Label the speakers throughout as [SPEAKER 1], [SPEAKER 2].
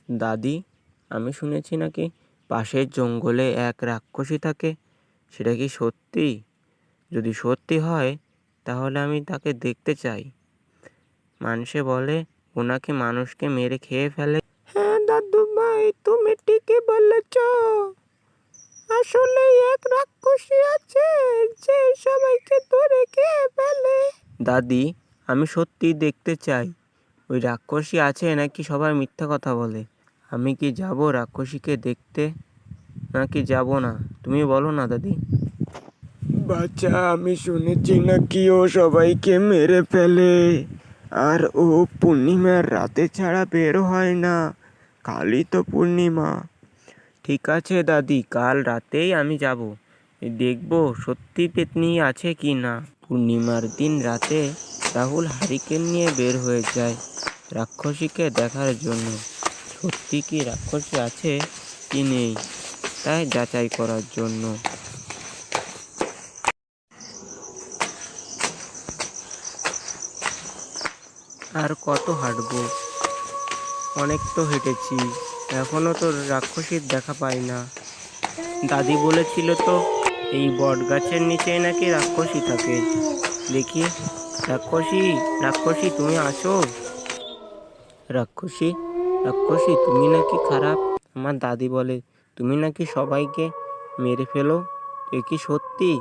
[SPEAKER 1] দাদি, আমি শুনেছি নাকি পাশের জঙ্গলে এক রাক্ষসী থাকে। সেটা কি সত্যি? যদি সত্যি হয় তাহলে আমি তাকে দেখতে চাই। মানুষে বলে ও নাকি মানুষকে মেরে খেয়ে ফেলে। হ্যাঁ দাদু ভাই, তুমি ঠিকই বলেছ। আসলে এক রাক্ষসী আছে যে সবাইকে ধরে খেয়ে ফেলে। দাদি, আমি সত্যি দেখতে চাই। ওই রাক্ষসী আছে নাকি সবাই মিথ্যা কথা বলে? আমি কি যাব রাক্ষসীকে দেখতে নাকি যাব না? তুমি বলো না দাদি। বাচ্চা, আমি শুনেছি নাকি ও সবাইকে মেরে ফেলে, আর ও পূর্ণিমার রাতে ছাড়া বের হয় না। কালই তো পূর্ণিমা। ঠিক আছে দাদি, কাল রাতেই আমি যাব, দেখব সত্যি পেতনি আছে কি না। পূর্ণিমার দিন রাতে রাহুল হারিকেন নিয়ে বের হয়ে যায় রাক্ষসীকে দেখার জন্য। সত্যি কি রাক্ষসী আছে কি নেই তাই যাচাই করার জন্য। আর কত হাঁটবো? অনেক তো হেঁটেছি, এখনো তো রাক্ষসীর দেখা পাই না। দাদি বলেছিল তো এই বট গাছের নিচে নাকি রাক্ষসী থাকে। দেখি, রাক্ষসী, রাক্ষসী তুমি আছো? রাক্ষসী, রাক্ষসী তুমি নাকি খারাপ। আমার দাদি বলে তুমি নাকি সবাইকে মেরে ফেলো। এ কি সত্যি?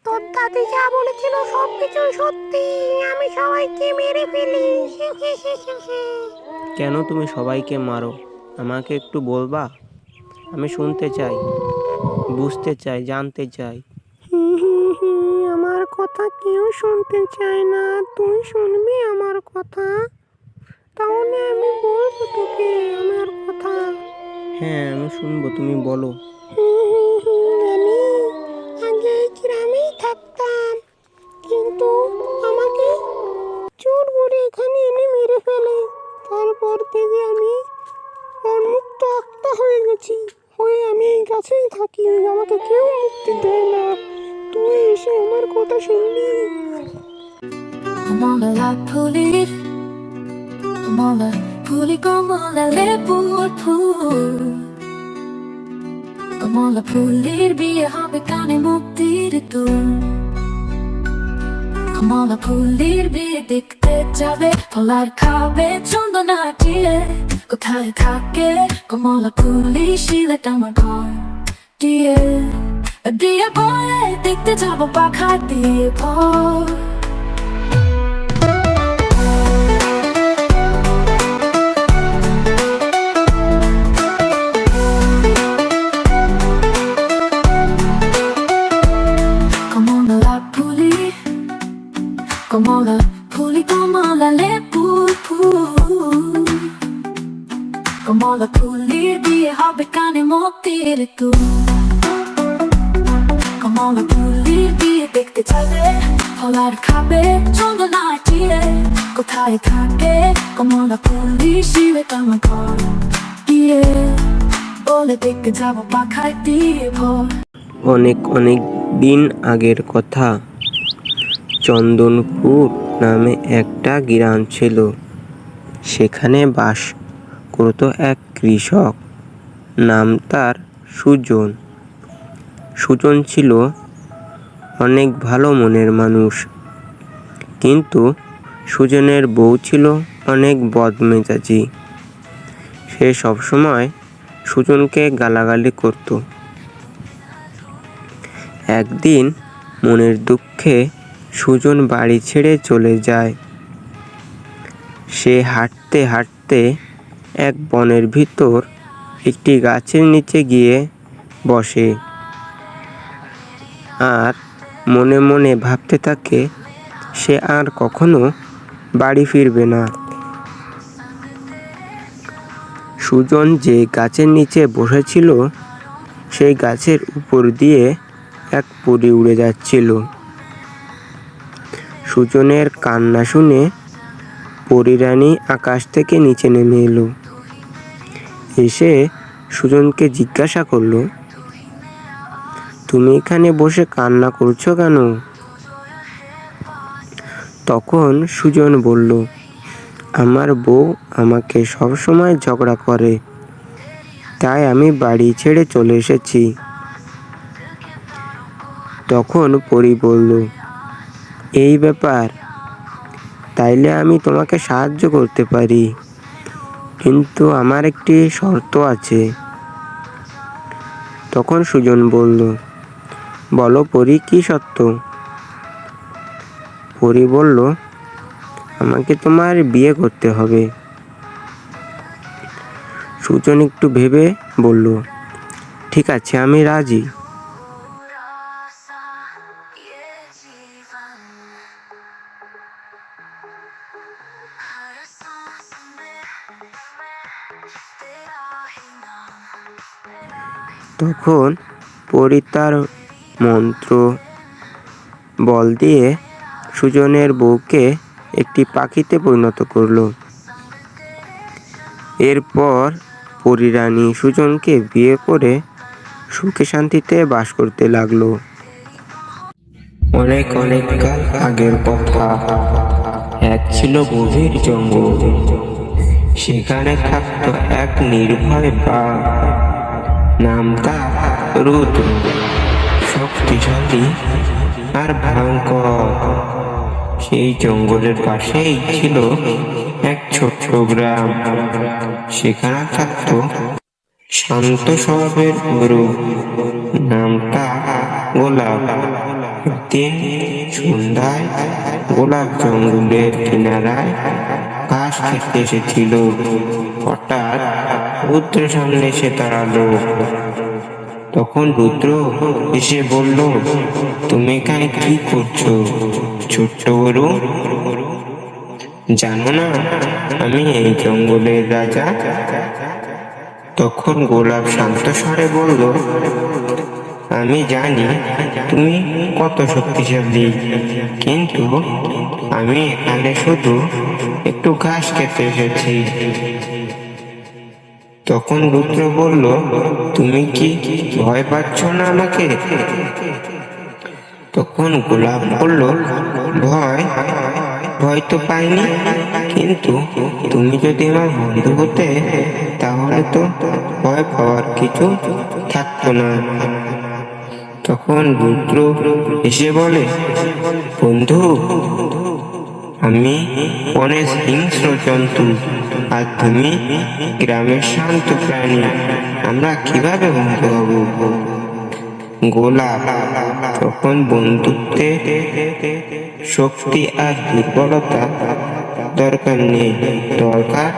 [SPEAKER 2] তোর দাদি যা বলেছিল সবকিছুই সত্যি। আমি সবাইকে মেরে ফেলি।
[SPEAKER 1] কেন তুমি সবাইকে মারো? আমাকে একটু বলবা? আমি শুনতে চাই, বুঝতে চাই, জানতে চাই।
[SPEAKER 2] আমার কথা কেউ শুনতে চায় না, তুই শুনবি আমার কথা? তাহলে আমি বলবো তোকে আমার কথা।
[SPEAKER 1] হ্যাঁ, আমি শুনবো, তুমি বলো।
[SPEAKER 2] আমি আগে এই গ্রামেই থাকতাম, কিন্তু আমাকে চোর করে এখানে এনে মেরে ফেলে। তারপর থেকে আমি উন্মুক্ত আত্মা হয়ে গেছি, হয়ে আমি এই গাছেই থাকি। আমাকে কেউ মুক্তি দেয় না। তুই এসে আমার কথা শুনবি।
[SPEAKER 3] কমলা ফুলের কমলা ফুলি কমলা লেবুর ফুল, কমলা ফুলের বিয়ে হবে কানে মুক্তির দুল। কমলা ফুলের বিয়ে দেখতে যাবে, ফলার খাবে চন্দনা দিয়ে। কোথায় থাকে কমলা ফুলি শিলেটা আমার ঘর দিয়ে দিয়ে বলে দেখতে যাবো পাখা দিয়ে ভর। কমলা ফুলি কমলা লেবুর ফুল, কমলা ফুলির বিয়ে হবে কানে মুক্তির দুল। কমলা ফুলির বিয়ে দেখতে যাবে, ফলার খাবে চন্দনা দিয়ে। কোথায় থাকে কমলা ফুলি শিলেটা আমার ঘর দিয়ে বলে দেখতে যাবো পাখায় দিয়ে ভর।
[SPEAKER 1] অনেক অনেক দিন আগের কথা। চন্দনপুর নামে একটা গ্রাম ছিল। সেখানে বাস করত এক কৃষক, নাম তার সুজন। সুজন ছিল অনেক ভালো মনের মানুষ, কিন্তু সুজনের বউ ছিল অনেক বদমেজাজি। সে সবসময় সুজনকে গালাগালি করত। একদিন মনের দুঃখে সুজন বাড়ি ছেড়ে চলে যায়। সে হাঁটতে হাঁটতে এক বনের ভিতর একটি গাছের নিচে গিয়ে বসে আর মনে মনে ভাবতে থাকে সে আর কখনো বাড়ি ফিরবে না। সুজন যে গাছের নিচে বসেছিল সেই গাছের উপর দিয়ে এক পরী উড়ে যাচ্ছিল। সুজনের কান্না শুনে পরীরানী আকাশ থেকে নিচে নেমে এলো। এসে সুজনকে জিজ্ঞাসা করলো, তুমি এখানে বসে কান্না করছো কেন? তখন সুজন বলল, আমার বউ আমাকে সবসময় ঝগড়া করে, তাই আমি বাড়ি ছেড়ে চলে এসেছি। তখন পরী বলল, এই ব্যাপার, তাইলে আমি তোমাকে সাহায্য করতে পারি, কিন্তু আমার একটি শর্ত আছে। তখন সুজন বলল, বলো পরী, কি শর্ত? পরী বলল, আমাকে তোমার বিয়ে করতে হবে। সুজন একটু ভেবে বলল, ঠিক আছে, আমি রাজি। তখন পরী তার মন্ত্র বল দিয়ে সুজনের বউকে একটি পাখিতে পরিণত করলো। এরপর পরী রানী সুজনকে বিয়ে করে সুখে শান্তিতে বাস করতে লাগলো। অনেক অনেক কাল আগের কথা। এক ছিল গভীর জঙ্গল। সেখানে থাকতো এক নির্ভয় বাঘ, নাম তার রুদ্র। শক্তিশালী আর ভয়ঙ্কর। সেই জঙ্গলের পাশেই ছিল এক ছোট্ট গ্রাম। সেখানে থাকতো শান্ত স্বভাবের গরু, নাম তার গোলাপ। একদিন সন্ধ্যায় গোলাপ জঙ্গলের কিনারায় ঘাস খেতে এসেছিল। হঠাৎ রুদ্রের সামনে এসে দাঁড়ালো। তখন রুদ্র এসে বলল, তুমি এখানে কি করছো ছোট্ট গরু? জানো না আমি এই জঙ্গলের রাজা? তখন গোলাপ শান্ত স্বরে বলল, আমি জানি তুমি কত শক্তিশালী, কিন্তু আমি এখানে শুধু একটু ঘাস খেতে এসেছি। তখন রুদ্র বলল, তুমি কি ভয় পাচ্ছ না আমাকে? তখন গোলাপ বলল, ভয় ভয় তো পাইনি, কিন্তু তুমি যদি আমার বন্ধু হতে তাহলে তো ভয় পাওয়ার কিছু থাকতো না। তখন রুদ্র এসে বলে, বন্ধু, আমি অনেক হিংস্র জন্তু, আর তুমি গ্রামের শান্ত প্রাণী, আমরা কিভাবে বন্ধু হব? গোলাপ তখন বন্ধুত্বে শক্তি আর দুর্বলতা দরকার নেই, দরকার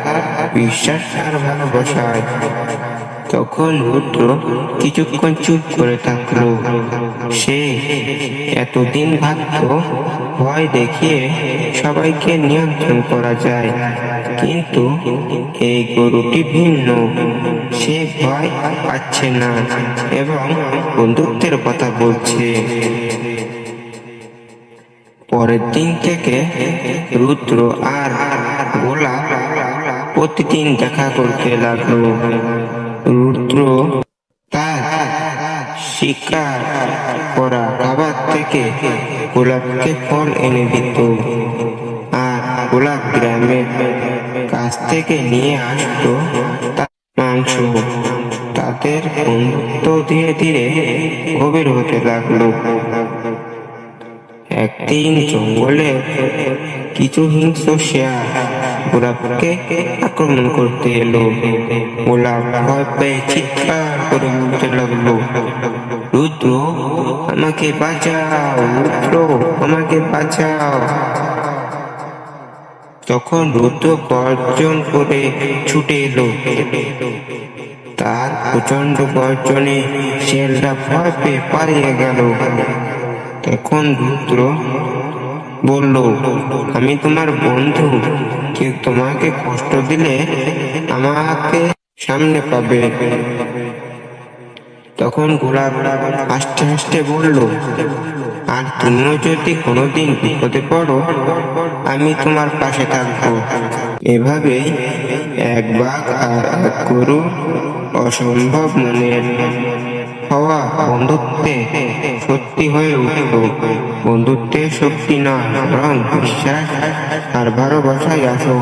[SPEAKER 1] বিশ্বাস আর ভালোবাসায়। তখন রুদ্র কিছুক্ষণ চুপ করে থাকলো। সে এতদিন ভাবতো ভয় দেখিয়ে সবাইকে নিয়ন্ত্রণ করা যায়, কিন্তু এই গরুটি ভিন্ন। সে ভয় পাচ্ছে না এবং বন্ধুত্বের কথা বলছে। পরের দিন থেকে রুদ্র আর গোলাপ প্রতিদিন দেখা করতে লাগলো। রুদ্র তার শিকার করা খাবার থেকে গোলাপকে ফল এনে দিত, আর গোলাপ গ্রামের কাছ থেকে নিয়ে আসতো তার মাংস। তাদের বন্ধুত্ব ধীরে ধীরে গভীর হতে লাগলো। একদিন জঙ্গলে কিছু হিংস্র শেয়াল গোলাপকে আক্রমণ করতে এলো। গোলাপ ভয় পেয়ে চিৎকার করে বলতে লাগলো, রুদ্র আমাকে বাঁচাও, রুদ্র আমাকে বাঁচাও। তখন রুদ্র গর্জন করে ছুটে এলো। তার প্রচন্ড গর্জনে শেয়ালটা ভয় পেয়ে পালিয়ে গেল। তখন রুদ্র বলল, আমি তোমার বন্ধু, কেউ তোমাকে কষ্ট দিলে আমাকে সামনে পাবে। তখন গোলাপ হাসতে হাসতে বলল, আর তুমিও যদি কোনোদিন বিপদে পড়ো, আমি তোমার পাশে থাকবো। এভাবেই এক বাঘ আর এক গরু অসম্ভব মনের হওয়া বন্ধুত্বে সত্যি হয়ে উঠল। বন্ধুত্বের শক্তি নয়, বরং বিশ্বাস আর ভালোবাসায় আসল।